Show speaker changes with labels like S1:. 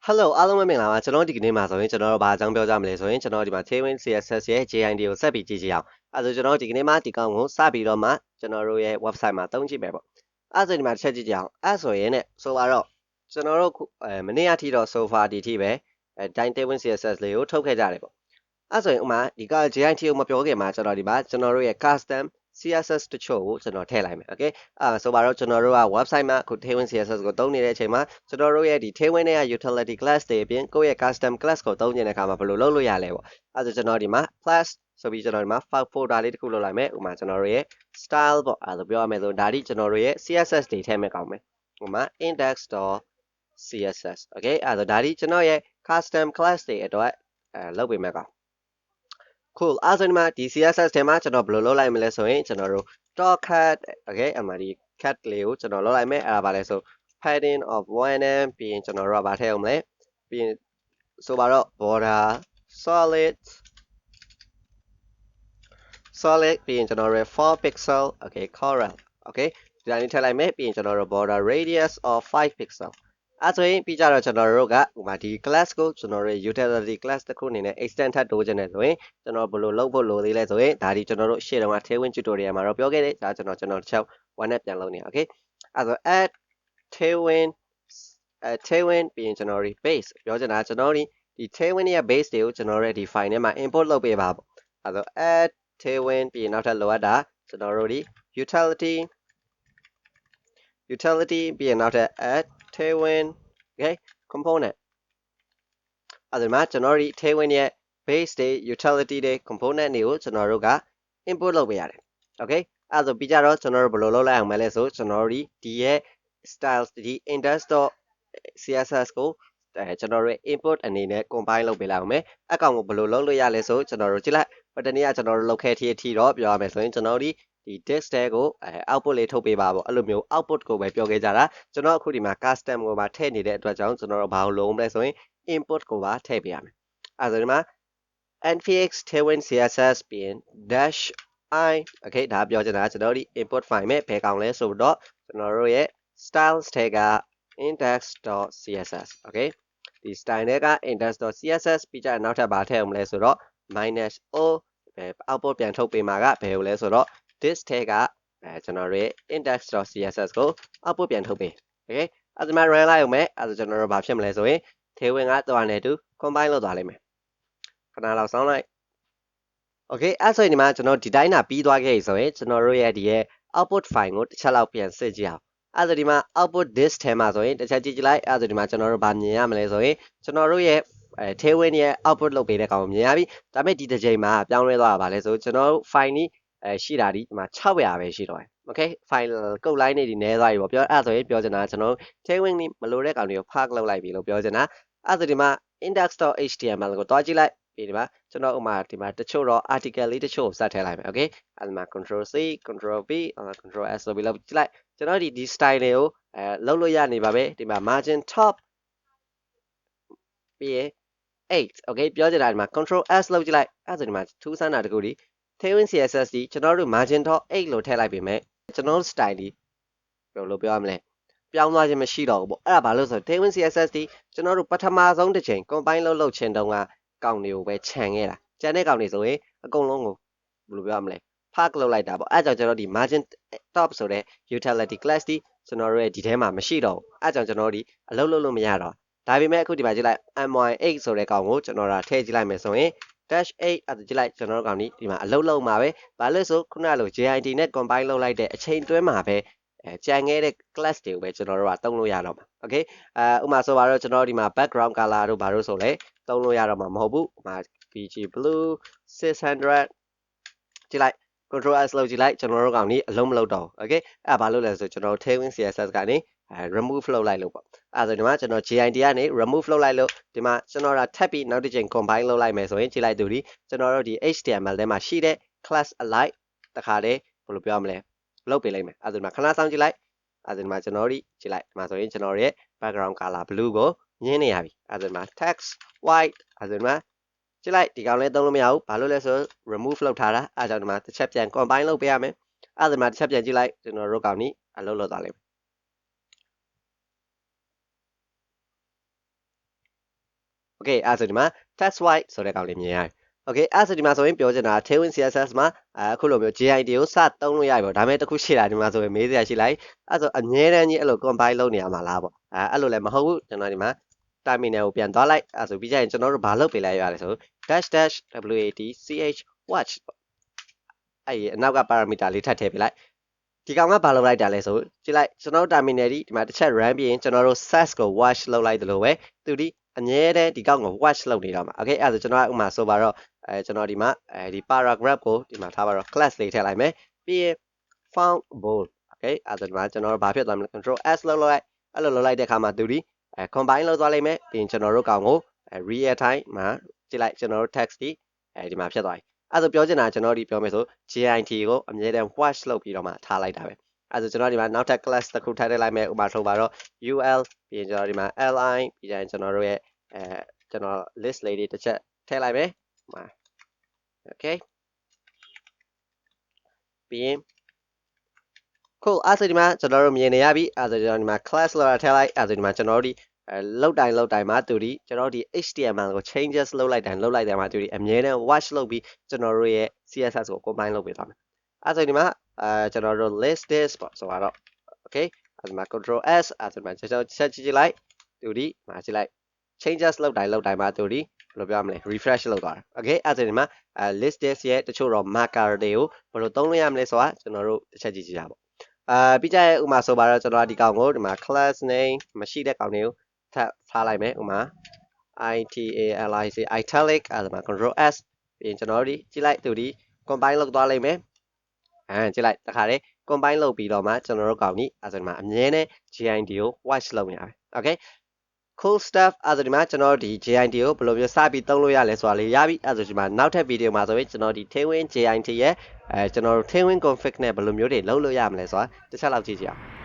S1: Hello အားလုံးပဲမင်္ဂလာပါကျွန်တော်ဒီကနေ့မှာဆိုရင်ကျွန်တော်တို့ဘာအကြောင်းပြောကြမလဲဆိုရင်ကျွန်တော်ဒီမှာ Tailwind CSS ရဲ့ JIT ကိုဆက်ပြီးကြည့်ကြည့်အောင်အဲဒါဆိုကျွန်တော်ဒီကနေ့မှာဒီကောင်ကိုစပြီးတော့မှကျွန်တော်တို့ရဲ့ website မှာသုံးကြည့်မယ်ပေါ့အဲဆိုဒီမှာတစ်ချက်ကြည့်ကြအောင်အဲဆိုရင်ねဆိုပါတော့ကျွန်တော်တို့မနေ့အထိတော့ so far ဒီထိပဲTailwind CSS လေးကိုထုတ်ခဲ့ကြတယ်ပေါ့အဲဆိုရင်ဥမာဒီက JIT ကိုမပြောခင်မှာကျွန်တော်ဒီမှာကျွန်တော်တို့ရဲ့ custom CSS တချို့ကိုကျွန်တော်ထည့်လိုက်မယ် okay ဆိုပါတော့ကျွန်တော်တို့က website မှာအခု Tailwind CSS ကိုသုံးနေတဲ့အချိန်မှာကျွန်တော်တို့ရဲ့ဒီ Tailwind ရဲ့ utility class တွေအပြင်ကိုယ့်ရဲ့ custom class ကိုသုံးနေတဲ့အခါမှာဘယ်လိုလုပ်လို့ရလဲပေါ့အဲဆိုကျွန်တော်ဒီမှာ class ဆိုပြီးကျွန်တော်ဒီမှာ file folder လေးတစ်ခုလုပ်လိုက်မယ်ဥပမာကျွန်တော်တို့ရဲ့ style ပေါ့အဲလိုပြောရမယ်ဆိုဒါဒီကျွန်တော်တို့ရဲ့ CSS တွေထည့်မယ်ကောင်းမယ်ဥပမာ index.css okay အဲဆိုဒါဒီကျွန်တော်ရဲ့ custom class တွေအတွက်လုပ်ပေးမယ်ကောင်းcool အဲ့ဆိုဒီမှာဒီ CSS ထဲမှာကျွန်တော်ဘယ်လိုလုပ်လိုက်မလဲဆိုရင်ကျွန်တော်တို့ dot cat okay အမှဒီ cat လေးကိုကျွန်တော်လုပ်လိုက်မယ်အဲ့ဒါပါလဲဆို padding of 1m ပြီးရင်ကျွန်တော်တို့ကဗာထည့်အောင်မလဲပြီးရင်ဆိုပါတော့ border solid ပြီးရင်ကျွန်တော်တို့4 pixel okay correct okay ဒီတိုင်းထည့်လိုက်မယ်ပြီးရင်ကျွန်တော်တို့ border radius of 5 pixel အဲ့ဆိုရင်ပြီးကြတော့ကျွန်တော်တို့ကဥပမာဒီ class ကိုကျွန်တော်တို့ utility class တစ်ခုအနေနဲ့ extend ထပ်တိုးခြင်းနဲ့ဆိုရင်ကျွန်တော်ဘယ်လိုလုပ်ဖို့လိုသေးလဲဆိုရင်ဒါဒီကျွန်တော်တို့ရှေ့တုန်းက Tailwind tutorial မှာတော့ပြောခဲ့တယ်ဒါကျွန်တော်တစ်ချက် one နဲ့ပြန်လုပ်နေ okay အဲ့ဆို add Tailwind Tailwind ပြီးရင်ကျွန်တော်တို့ base ပြောချင်တာကျွန်တော်တို့ဒီ Tailwind ရဲ့ base တွေကိုကျွန်တော်တို့ဒီ file ထဲမှာ import လုပ်ပေးပါပေါ့အဲ့ဆို add Tailwind ပြီးရင်နောက်ထပ်လိုအပ်တာကျွန်တော်တို့ဒီ utility ပြီးရင်နောက်ထပ် add Tailwind okay component အဲ့ဒီမှာကျွန်တော်တို့ဒီ Tailwind ရဲ့ base တွေ utility တွေ component တွေကိုကျွန်တော်တို့က import လုပ်ပေးရတယ် okay အဲ့ဆိုပြီးကြတော့ကျွန်တော်တို့ဘယ်လိုလုပ်လိုက်အောင်မလဲဆိုကျွန်တော်တို့ဒီရဲ့ styles ဒီ index.css ကိုကျွန်တော်တို့ input အနေနဲ့ combine လုပ်ပေးလိုက်အောင်မယ်အကောင်ကိုဘယ်လိုလုပ်လို့ရလဲဆိုကျွန်တော်တို့ကြည့်လိုက်ပထမနေ့ကကျွန်တော်တို့လုပ်ခဲ့တဲ့အထိတော့ပြောရမယ်ဆိုရင်ကျွန်တော်တို့ဒီ disk တဲကိုoutput လေးထုတ်ပေးပါပေါ့အဲ့လိုမျိုး output ကိုပဲပြောခဲ့ကြတာကျွန်တော်အခုဒီမှာ custom ကိုပါထည့်နေတဲ့အတွက်ကြောင့်ကျွန်တော်တို့ဘာလို့လုပ်မလဲဆိုရင် input ကိုပါထည့်ပေးရမယ်အဲ့ဒါဒီမှာ npx tailwind css ပြီးရင် dash I okay ဒါပြောချင်တာကျွန်တော်တို့ဒီ input file မဲ့ဘယ်ကောင်လဲဆိုတော့ကျွန်တော်တို့ရဲ့ styles ထဲက index.css okay ဒီ style တွေက index.css ပြီးကြနောက်ထပ်ဘာထည့်အောင်မလဲဆိုတော့ -o output ပြန်ထုတ်ပေးမှာကဘယ်ကိုလဲဆိုတော့ this ထဲကကျွန်တော်တို့ရဲ့ index.css ကို output ပြန်ထုတ်ပေး okay အဲ့ဒီမှာ run လိုက်အောင်မယ်အဲ့ဒါကျွန်တော်တို့ဘာဖြစ်မလဲဆိုရင် Tailwind ကသွားနေတူ combine လုပ်သွားလိမ့်မယ်ခဏလောက်စောင့်လိုက် okay အဲ့ဆိုရင်ဒီမှာကျွန်တော်ဒီတိုင်းတာပြီးသွားခဲ့ပြီဆိုရင်ကျွန်တော်တို့ရဲ့ဒီရဲ့ output file ကိုတစ်ချက်လောက်ပြန်စစ်ကြည့်အောင်အဲ့ဆိုဒီမှာ output this ထဲမှာဆိုရင်တစ်ချက်ကြည့်ကြည့်လိုက်အဲ့ဆိုဒီမှာကျွန်တော်တို့ဗာမြင်ရမလဲဆိုရင်ကျွန်တော်တို့ရဲ့Tailwind ရဲ့ output လုပ်ပေးတဲ့ကောင်ကိုမြင်ရပြီဒါပေမဲ့ဒီတစ်ချိန်မှာပြောင်းလဲသွားတာဗာလဲဆိုကျွန်တော်တို့ file นี้ရှိတာဒီမှာ600ပဲရှိတော့တယ် okay file ကုတ် line တွေဒီနည်းသွားပြီပေါ့ပြောအဲ့ဆိုရင်ပြောချင်တာကျွန်တော် Tailwind นี้မလိုတဲ့ကောင်တွေကို park လုပ်လိုက်ပြီလို့ပြောချင်တာအဲ့ဆိုဒီမှာ index.html ကိုတွားကြည့်လိုက်ပြီးဒီမှာကျွန်တော်ဥမာဒီမှာတချို့တော့ article လေးတချို့ကိုစထည့်လိုက်မယ် okay အဲ့ဒီမှာ control c control v control s ဆိုပြီးလောက်ကြည့်လိုက်ကျွန်တော်ဒီ style တွေကိုလုပ်လို့ရနေပါပဲဒီမှာ margin top ပြီးရင်8 okay ပြောချင်တာဒီမှာ control s လုပ်ကြည့်လိုက်အဲ့ဆိုဒီမှာထူးဆန်းတာတခုဒီ Tailwind CSS ဒီကျွန်တော်တို့ margin top 8လို့ထည့်လိုက်ပြီမဲ့ကျွန်တော်တို့ style ဒီဘယ်လိုပြောရမလဲပြောင်းသွားခြင်းမရှိတော့ဘူးပေါ့အဲ့ဒါဘာလို့ဆိုတော့ Tailwind CSS ဒီကျွန်တော်တို့ပထမဆုံးတစ်ချိန် combine လုပ်ခြင်းတုန်းကကောင်တွေကိုပဲခြံခဲ့တာကျန်တဲ့ကောင်တွေဆိုရင်အကုန်လုံးကိုဘယ်လိုပြောရမလဲ park လုပ်လိုက်တာပေါ့အဲ့ကြောင့်ကျွန်တော်ဒီ margin top ဆိုတဲ့ utility class ဒီကျွန်တော်တို့ရဲ့ဒီထဲမှာမရှိတော့ဘူးအဲ့ကြောင့်ကျွန်တော်ဒီအလုပ်လုပ်လို့မရတော့ဒါပေမဲ့အခုဒီမှာကြည့်လိုက် my8 ဆိုတဲ့ကောင်ကိုကျွန်တော်ထည့်ကြည့်လိုက်မယ်ဆိုရင် dash 8အဲ့ဒါကြည့်လိုက်ကျွန်တော်တို့ကောင်ဒီမှာအလုပ်လုပ်မှာပဲဘာလို့ဆိုခုနကလို JIT နဲ့ combine လုပ်လိုက်တဲ့အချိန်တွင်းမှာပဲကြံခဲ့တဲ့ class တွေကိုပဲကျွန်တော်တို့ကသုံးလို့ရတော့မှာ okay ဥပမာဆိုပါတော့ကျွန်တော်ဒီမှာ background color တို့ဘာလို့ဆိုလဲသုံးလို့ရတော့မှာမဟုတ်ဘူးဥပမာ bg blue 600ကြည့်လိုက် control s လုပ်ကြည့်လိုက်ကျွန်တော်တို့ကောင်นี้အလုံးမလုပ်တော့ဘူး okay အဲ့ဘာလို့လဲဆိုကျွန်တော်တို့ Tailwind CSS ကနေremove လုပ်လိုက်လို့ပေါ့အဲ့ဆိုဒီမှာကျွန်တော် JIT ကနေ remove လုပ်လိုက်လို့ဒီမှာကျွန်တော်ထပ်ပြီးနောက်တစ်ချိန် combine လုပ်လိုက်မယ်ဆိုရင်ကြည့်လိုက်သူဒီကျွန်တော်တို့ဒီ HTML ထဲမှာရှိတဲ့ class alike တခါတည်းဘယ်လိုပြောရမလဲလုပ်ပေးလိုက်မယ်အဲ့ဒီမှာခဏစောင့်ကြည့်လိုက်အဲ့ဒီမှာကျွန်တော်တို့ကြည့်လိုက်ဒီမှာဆိုရင်ကျွန်တော်ရဲ့ background color blue ကိုညင်းနေရပြီအဲ့ဒီမှာ text white အဲ့ဒီမှာကြည့်လိုက်ဒီကောင်လေးသုံးလို့မရဘူးဘာလို့လဲဆို remove လုပ်ထားတာအဲ့ကြောင့်ဒီမှာတစ်ချက်ပြန် combine လုပ်ပေးရမယ်အဲ့ဒီမှာတစ်ချက်ပြန်ကြည့်လိုက်ကျွန်တော်တို့ကောင်นี้အလုပ်လုပ်သွားလိမ့်မယ် okay အဲ့ဆိုဒီမှာ text white ဆိုတဲ့ကောင်လေးမြင်ရတယ် okay အဲ့ဆိုဒီမှာဆိုရင်ပြောချင်တာ Tailwind CSS မှာအခုလိုမျိုး JIT ကိုစသုံးလို့ရပြီပေါ့ဒါပေမဲ့တစ်ခုရှိတာဒီမှာဆိုရင်မေးစရာရှိလိုက်အဲ့ဆိုအမြဲတမ်းကြီးအဲ့လို combine လုပ်နေရမှာလားပေါ့အဲ့လိုလည်းမဟုတ်ဘူးကျွန်တော်ဒီမှာ terminal ကိုပြန်သွားလိုက်အဲ့ဆိုပြီးကြရင်ကျွန်တော်တို့ဘာလုပ်ပေးလိုက်ရလဲဆို --watch watch အဲ့အနောက်က parameter လေးထပ်ထည့်ပေးလိုက်ဒီကောင်ကဘာလုပ်လိုက်တာလဲဆိုကြည့်လိုက်ကျွန်တော်တို့ terminal ဒီမှာတစ်ချက် run ပြီးရင်ကျွန်တော်တို့ SAS ကို watch လုပ်လိုက်တယ်လို့ပဲသူဒီအမြဲတမ်းဒီကောင်ကို watch လုပ်နေတော့မှာ okay အဲ့ဒါဆိုကျွန်တော်ကဥမာဆိုပါတော့ကျွန်တော်ဒီမှာဒီ paragraph ကိုဒီမှာထားပါတော့ class လေးထည့်လိုက်မယ်ပြီးရင် found bold okay အဲ့ဒါဒီမှာကျွန်တော်တို့ဘာဖြစ်သွားမလဲ control s လုပ်လိုက်အဲ့လိုလုပ်လိုက်တဲ့အခါမှာသူဒီcombine လုပ်သွားလိမ့်မယ်ပြီးရင်ကျွန်တော်တို့ကောင်ကိုreal time မှာကြည့်လိုက်ကျွန်တော်တို့ text ဒီဒီမှာဖြစ်သွားပြီအဲ့ဆိုပြောချင်တာကျွန်တော်ဒီပြောမယ်ဆို JIT ကိုအမြဲတမ်း watch လုပ်ပြီးတော့မှထားလိုက်တာပဲအဲ့ဆိုကျွန်တော်ဒီမှာနောက်ထပ် class တစ်ခုထည့်လိုက်မယ်ဥပမာဆိုပါတော့ ul ပြီးရင်ကျွန်တော်ဒီမှာ li ပြီးရင်ကျွန်တော်တို့ရဲ့ကျွန်တော် list လေးတွေတစ်ချက်ထည့်လိုက်မယ်ဥမာ okay ပြီးရင် cool အဲ့ဆိုဒီမှာကျွန်တော်တို့မြင်နေရပြီအဲ့ဆိုကျွန်တော်ဒီမှာ class လောက်ထည့်လိုက်အဲ့ဆိုဒီမှာကျွန်တော်တို့ဒီလောက်တိုင်းမှာသူဒီကျွန်တော်တို့ဒီ HTML ကို changes လုပ်လိုက်တိုင်းမှာသူဒီအမြဲတမ်း watch လုပ်ပြီးကျွန်တော်တို့ရဲ့ CSS ကို combine လုပ်ပေးသွားမယ်အဲ့ဆိုဒီမှာကျွန်တော်တို့ list this ပေါ့ဆိုတော့ okay အဲ့ဒီမှာ control s အဲ့ဒီမှာကျွန်တော်ချက်ကြည့်လိုက်သူဒီမှာကြည့်လိုက် changes လုပ်တိုင်းမှာသူဒီဘယ်လိုပြောမလဲ refresh လုပ်သွားတာ okay အဲ့ဒီမှာlist this ရဲ့တချို့တော့ marker တွေကိုဘယ်လိုသုံးလို့ရမလဲဆိုတာကျွန်တော်တို့တစ်ချက်ကြည့်ကြပါပြီးကြရဲ့ဥမာဆိုပါတော့ကျွန်တော်ဒီကောင်ကိုဒီမှာ class name မရှိတဲ့ကောင်တွေကိုထပ်ထားလိုက်မယ်ဥမာ italic italic အဲ့ဒါမှာ control s ပြီးရင်ကျွန်တော်တို့ကြည့်လိုက်သူဒီ combine လုပ်သွားလိမ့်မယ်ကြည့်လိုက်တခါတည်း combine လုပ်ပြီးတော့မှကျွန်တော်တို့ကောင်ကြီးအဲ့ဒါဒီမှာအမြဲတမ်း JIT ကို watch လုပ်နေရမယ် okay cool stuff အဲ့ဒါဒီမှာကျွန်တော်ဒီ JIT ကိုဘယ်လိုမျိုးစပြီးသုံးလို့ရလဲဆိုတာလေးရပြီအဲ့ဒါဒီမှာနောက်ထပ်ဗီဒီယိုမှာဆိုရင်ကျွန်တော်ဒီ Tailwind JIT ရဲ့ကျွန်တော်တို့ Tailwind config နဲ့ဘယ်လိုမျိုးတွေလုပ်လို့ရမလဲဆိုတာတစ်ချက်လောက်ကြည့်ကြအောင်